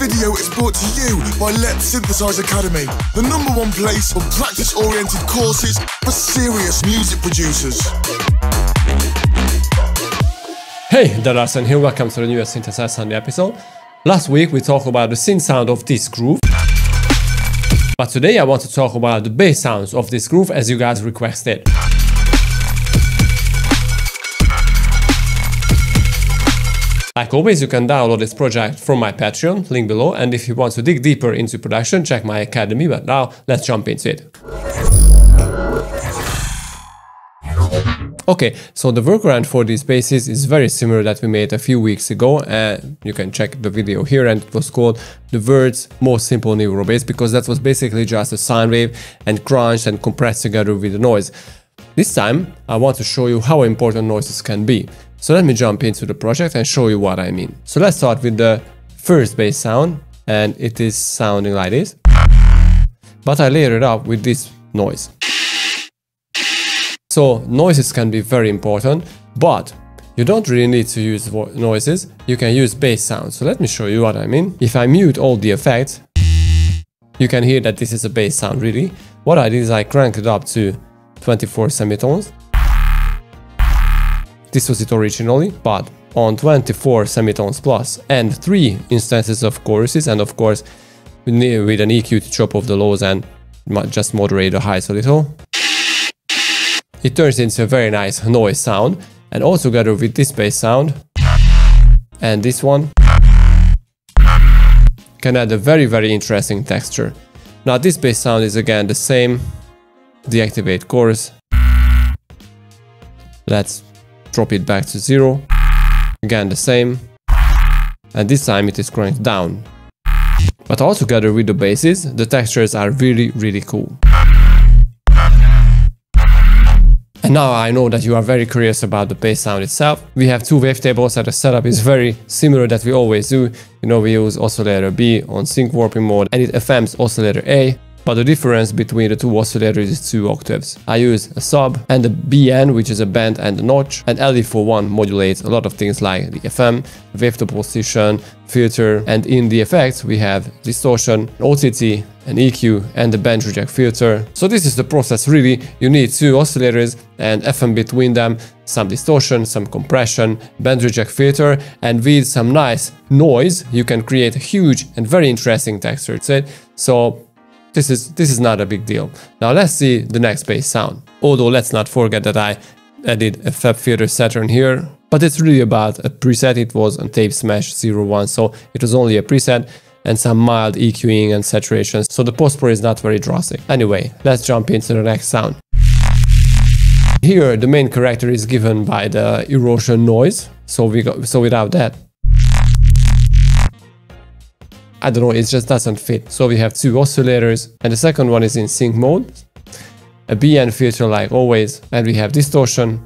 video is brought to you by Letsynthesize Academy, the #1 place for practice-oriented courses for serious music producers. Hey, Dalasan here, welcome to the newest Synthesize Sunday episode. Last week we talked about the synth sound of this groove, but today I want to talk about the bass sounds of this groove as you guys requested. Like always, you can download this project from my Patreon, link below, and if you want to dig deeper into production, check my academy, but now let's jump into it. Okay, so the workaround for these basses is very similar that we made a few weeks ago, and you can check the video here, and it was called the world's most simple neuro bass, because that was basically just a sine wave and crunched and compressed together with the noise. This time, I want to show you how important noises can be. So let me jump into the project and show you what I mean. So let's start with the first bass sound, and it is sounding like this, but I layer it up with this noise. So noises can be very important, but you don't really need to use noises, you can use bass sounds. So let me show you what I mean. If I mute all the effects, you can hear that this is a bass sound really. What I did is I cranked it up to 24 semitones. This was it originally, but on 24 semitones plus and 3 instances of choruses, and of course with an EQ to chop off the lows and just moderate the highs a little, it turns into a very nice noise sound. And all together with this bass sound and this one can add a very interesting texture. Now this bass sound is again the same, deactivate chorus, let's drop it back to 0, again the same, and this time it is cranked down. But all together with the basses, the textures are really cool. And now I know that you are very curious about the bass sound itself. We have 2 wavetables, and the setup is very similar that we always do. You know, we use oscillator B on sync warping mode, and it FMs oscillator A. But the difference between the 2 oscillators is 2 octaves. I use a sub and a BN, which is a bend and a notch, and LE41 modulates a lot of things like the FM, wavetable position, filter, and in the effects we have distortion, OTT, an EQ, and the band reject filter. So this is the process really. You need 2 oscillators and FM between them, some distortion, some compression, band reject filter, and with some nice noise you can create a huge and very interesting texture. So this is not a big deal. Now let's see the next bass sound. Although let's not forget that I added a Fab Filter Saturn here, but it's really about a preset. It was on Tape Smash 01, so it was only a preset and some mild EQing and saturation, so the post-pro is not very drastic. Anyway, let's jump into the next sound. Here the main character is given by the erosion noise, so without that, I don't know, it just doesn't fit. So we have 2 oscillators, and the second one is in sync mode, a BN filter like always, and we have distortion,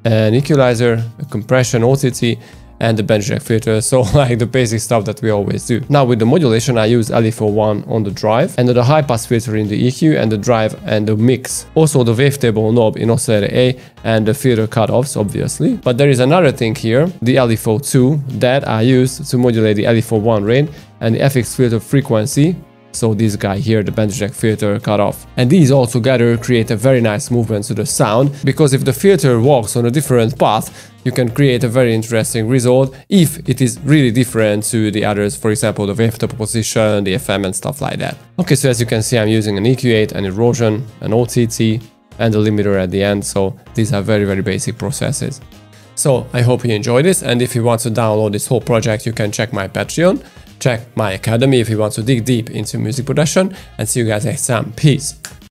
an equalizer, a compression, OTT, and the band reject filter, so like the basic stuff that we always do. Now with the modulation I use LE41 on the drive, and the high pass filter in the EQ, and the drive and the mix. Also the wavetable knob in oscillator A, and the filter cutoffs obviously. But there is another thing here, the LE42 that I use to modulate the LE41 rate and the FX filter frequency. So this guy here, the band reject filter cutoff. And these all together create a very nice movement to the sound, because if the filter walks on a different path, you can create a very interesting result if it is really different to the others, for example the wavetable position, the FM and stuff like that. Okay, so as you can see I'm using an EQ8, an erosion, an OTT, and a limiter at the end, so these are very basic processes. So I hope you enjoyed this, and if you want to download this whole project you can check my Patreon, check my academy if you want to dig deep into music production, and see you guys next time. Peace!